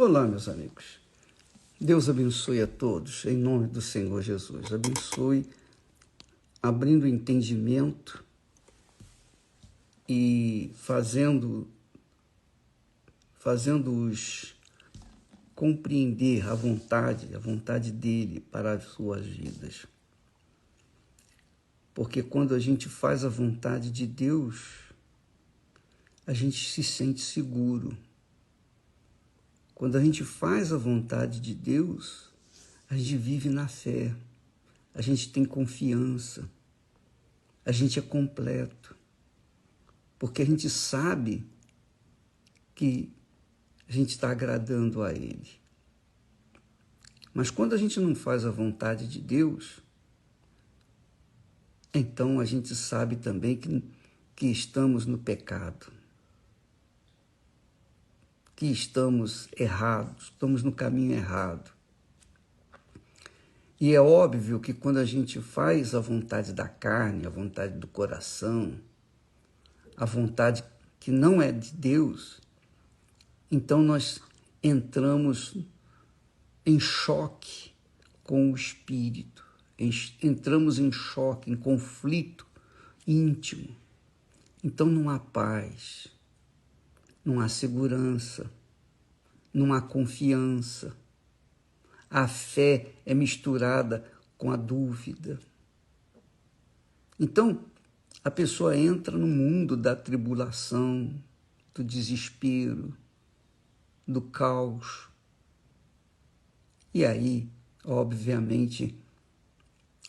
Olá, meus amigos. Deus abençoe a todos, em nome do Senhor Jesus. Abençoe, abrindo o entendimento e fazendo-os compreender a vontade dele para as suas vidas. Porque quando a gente faz a vontade de Deus, a gente se sente seguro. Quando a gente faz a vontade de Deus, a gente vive na fé, a gente tem confiança, a gente é completo, porque a gente sabe que a gente está agradando a Ele. Mas quando a gente não faz a vontade de Deus, então a gente sabe também que estamos no pecado, que estamos errados, estamos no caminho errado. E é óbvio que quando a gente faz a vontade da carne, a vontade do coração, a vontade que não é de Deus, então nós entramos em choque com o Espírito, entramos em choque, em conflito íntimo. Então não há paz, não há segurança, não há confiança. A fé é misturada com a dúvida. Então, a pessoa entra no mundo da tribulação, do desespero, do caos. E aí, obviamente,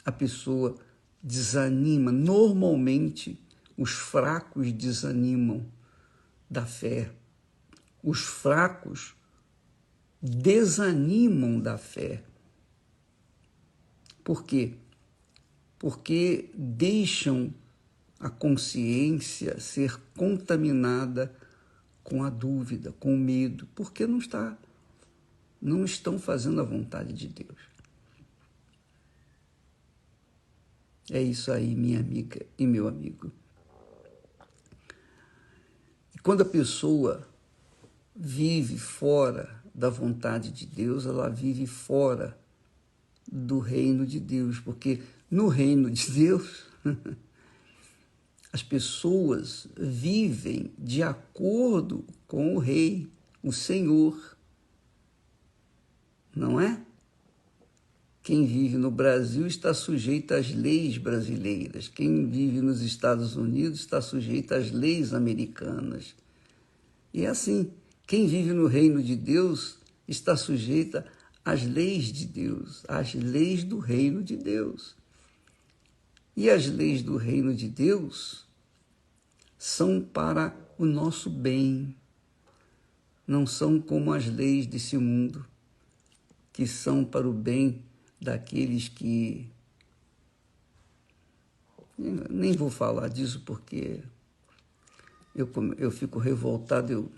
a pessoa desanima. Normalmente, os fracos desanimam da fé. Os fracos desanimam da fé. Por quê? Porque deixam a consciência ser contaminada com a dúvida, com o medo, porque não estão fazendo a vontade de Deus. É isso aí, minha amiga e meu amigo. E quando a pessoa vive fora da vontade de Deus, ela vive fora do reino de Deus, porque no reino de Deus as pessoas vivem de acordo com o rei, o Senhor, não é? Quem vive no Brasil está sujeito às leis brasileiras, quem vive nos Estados Unidos está sujeito às leis americanas. E é assim, quem vive no reino de Deus está sujeita às leis de Deus, às leis do reino de Deus. E as leis do reino de Deus são para o nosso bem, não são como as leis desse mundo, que são para o bem daqueles que... Nem vou falar disso porque eu fico revoltado, eu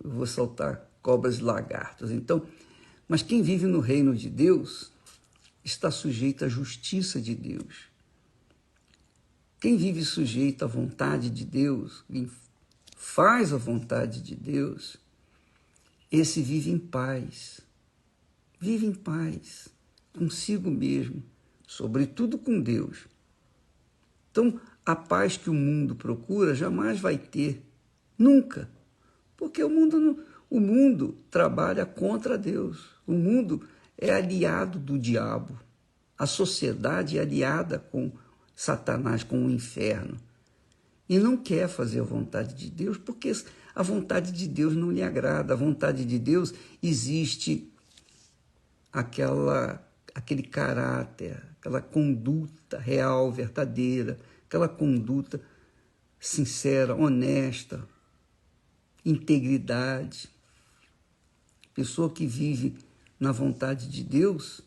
vou soltar cobras e lagartos. Então, mas quem vive no reino de Deus está sujeito à justiça de Deus. Quem vive sujeito à vontade de Deus, quem faz a vontade de Deus, esse vive em paz consigo mesmo, sobretudo com Deus. Então, a paz que o mundo procura jamais vai ter, nunca, porque o mundo trabalha contra Deus, o mundo é aliado do diabo, a sociedade é aliada com Satanás, com o inferno, e não quer fazer a vontade de Deus, porque a vontade de Deus não lhe agrada. A vontade de Deus existe aquele caráter, aquela conduta real, verdadeira, aquela conduta sincera, honesta, integridade. Pessoa que vive na vontade de Deus,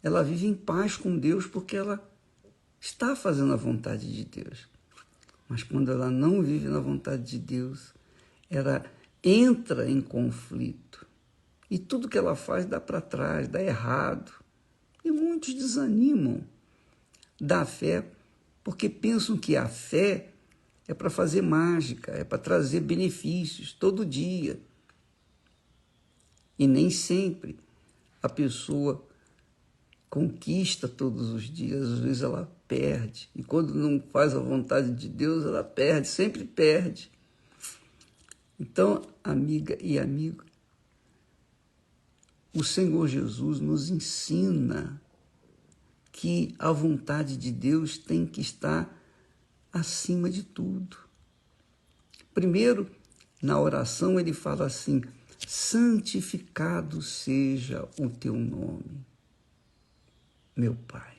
ela vive em paz com Deus porque ela está fazendo a vontade de Deus. Mas quando ela não vive na vontade de Deus, ela entra em conflito. E tudo que ela faz dá para trás, dá errado. E muitos desanimam da fé, porque pensam que a fé é para fazer mágica, é para trazer benefícios todo dia. E nem sempre a pessoa conquista todos os dias, às vezes ela perde. E quando não faz a vontade de Deus, ela perde, sempre perde. Então, amiga e amigo, o Senhor Jesus nos ensina que a vontade de Deus tem que estar acima de tudo. Primeiro, na oração, ele fala assim: santificado seja o teu nome, meu Pai.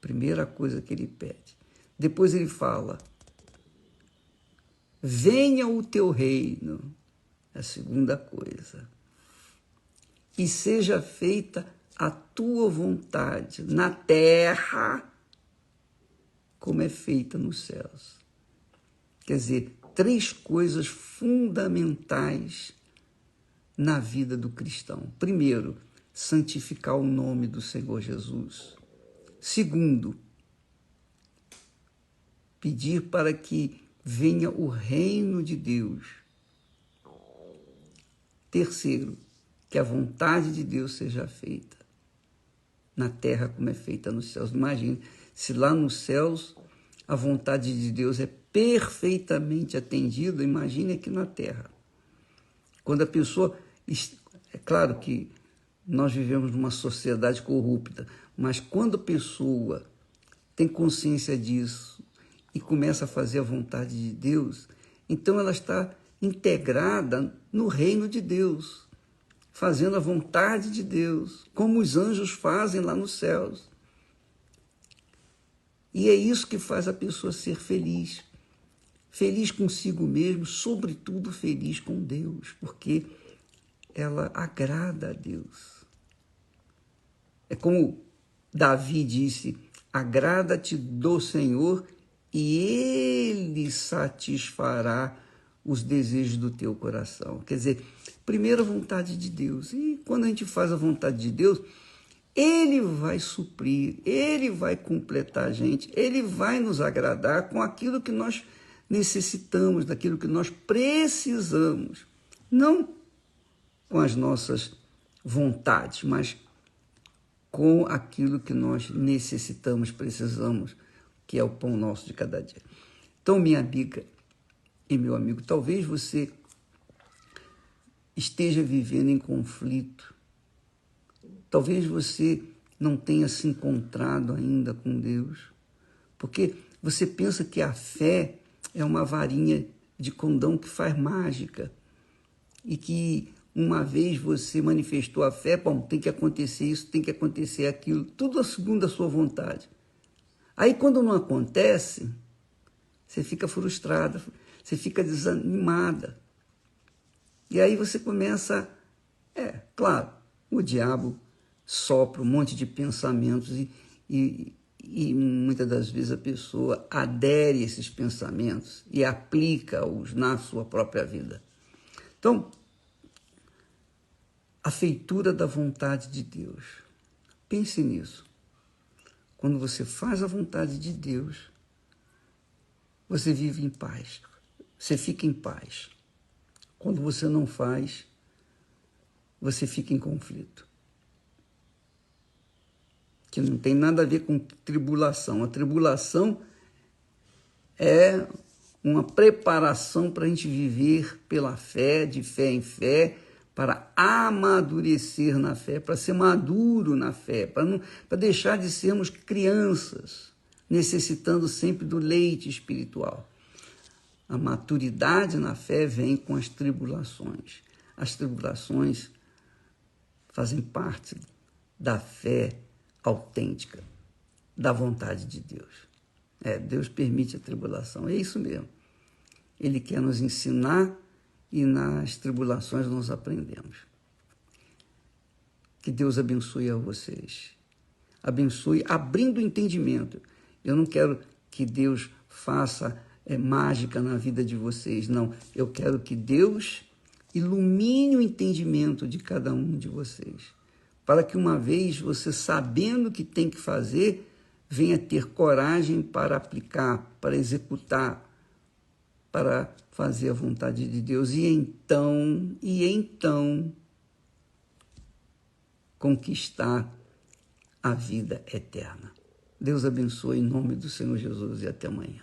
Primeira coisa que ele pede. Depois ele fala: venha o teu reino. A segunda coisa. E seja feita a tua vontade na terra, como é feita nos céus. Quer dizer, 3 coisas fundamentais na vida do cristão. Primeiro, santificar o nome do Senhor Jesus. Segundo, pedir para que venha o reino de Deus. Terceiro, que a vontade de Deus seja feita na terra como é feita nos céus. Imagine, se lá nos céus a vontade de Deus é perfeitamente atendida, imagine aqui na terra. Quando a pessoa... É claro que nós vivemos numa sociedade corrupta, mas quando a pessoa tem consciência disso e começa a fazer a vontade de Deus, então ela está integrada no reino de Deus, fazendo a vontade de Deus, como os anjos fazem lá nos céus. E é isso que faz a pessoa ser feliz. Feliz consigo mesmo, sobretudo feliz com Deus, porque ela agrada a Deus. É como Davi disse: agrada-te do Senhor e Ele satisfará os desejos do teu coração. Quer dizer, primeiro a vontade de Deus. E quando a gente faz a vontade de Deus, Ele vai suprir, Ele vai completar a gente, Ele vai nos agradar com aquilo que nós necessitamos, daquilo que nós precisamos. Não com as nossas vontades, mas com aquilo que nós necessitamos, precisamos, que é o pão nosso de cada dia. Então, minha amiga e meu amigo, talvez você esteja vivendo em conflito, talvez você não tenha se encontrado ainda com Deus, porque você pensa que a fé é uma varinha de condão que faz mágica e que uma vez você manifestou a fé, bom, tem que acontecer isso, tem que acontecer aquilo, tudo segundo a sua vontade. Aí quando não acontece, você fica frustrada, você fica desanimada. E aí você começa, claro, o diabo sopra um monte de pensamentos e muitas das vezes a pessoa adere a esses pensamentos e aplica-os na sua própria vida. Então, a feitura da vontade de Deus. Pense nisso. Quando você faz a vontade de Deus, você vive em paz. Você fica em paz. Quando você não faz, você fica em conflito. Que não tem nada a ver com tribulação. A tribulação é uma preparação para a gente viver pela fé, de fé em fé, para amadurecer na fé, para ser maduro na fé, para deixar de sermos crianças, necessitando sempre do leite espiritual. A maturidade na fé vem com as tribulações. As tribulações fazem parte da fé autêntica, da vontade de Deus. Deus permite a tribulação, é isso mesmo. Ele quer nos ensinar e nas tribulações nós aprendemos. Que Deus abençoe a vocês. Abençoe abrindo o entendimento. Eu não quero que Deus faça mágica na vida de vocês, não. Eu quero que Deus ilumine o entendimento de cada um de vocês, para que uma vez você, sabendo o que tem que fazer, venha ter coragem para aplicar, para executar para fazer a vontade de Deus e então conquistar a vida eterna. Deus abençoe em nome do Senhor Jesus e até amanhã.